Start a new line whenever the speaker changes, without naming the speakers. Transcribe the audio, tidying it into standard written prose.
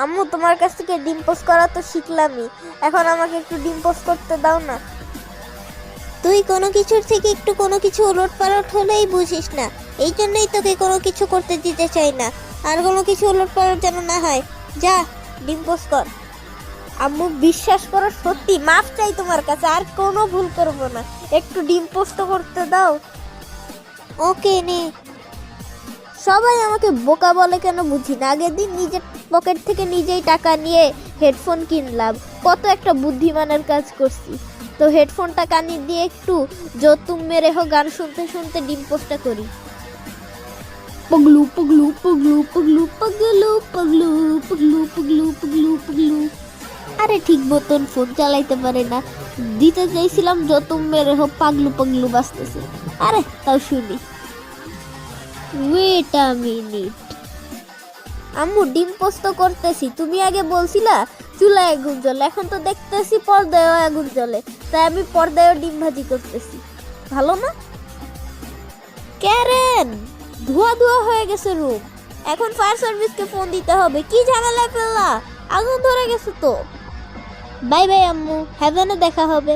আম্মু তোমার কাছ থেকে ডিম পোস্ট করা তো শিখলামই, এখন আমাকে একটু ডিম পোস্ট করতে দাও না। তুই কোনো কিছুর থেকে একটু কোনো কিছু ওলটপালট হলেই বুঝিস না, এই জন্যই তোকে কোনো কিছু করতে দিতে চাই না। আর কোনো কিছু ওলটপালট যেন না হয়, যা ডিম পোস্ট কর। আম্মু বিশ্বাস করো, সত্যি মাফ চাই তোমার কাছে, আর কোনো ভুল করবো না, একটু ডিম পোস্ট করতে দাও। ওকে নে। সবাই আমাকে বোকা বলে কেন বুঝি না, আগের দিন নিজের পকেট থেকে নিজেই টাকা নিয়ে হেডফোন কিনলাম, কত একটা বুদ্ধিমানের কাজ করছি। তো হেডফোনটা কানে দিয়ে একটু যো তুম মেরে হো গান শুনতে শুনতে ডিম পোস্টটা করি। পগলু পগলু পগলু পগলু পগলু পগলু পগলু পগলু পগলু পগলু। আরে ঠিক মতন ফোন চালাইতে পারে না, দিতে চাইছিলাম যো তুম মেরে হো পাগলু পাগলু বাজতেছে। আরে তাও শুনি। ওয়েট আ মিনিট, আম্মু ডিম পোস্ত করতেছি, তুমি আগে বলছিলা চুলায় আগুন জ্বলে, এখন তো দেখতেছি পর্দায়ও আগুন জ্বলে, তাই আমি পর্দায়ও ডিম ভাজি করতেছি। ভালো না? ক্যারেন, ধোয়া ধোয়া হয়ে গেছে রুম, এখন ফায়ার সার্ভিসকে ফোন দিতে হবে। কি ঝামেলায় ফেললা, আগুন ধরে গেছে তো। বাই বাই আম্মু, হেভেনে দেখা হবে।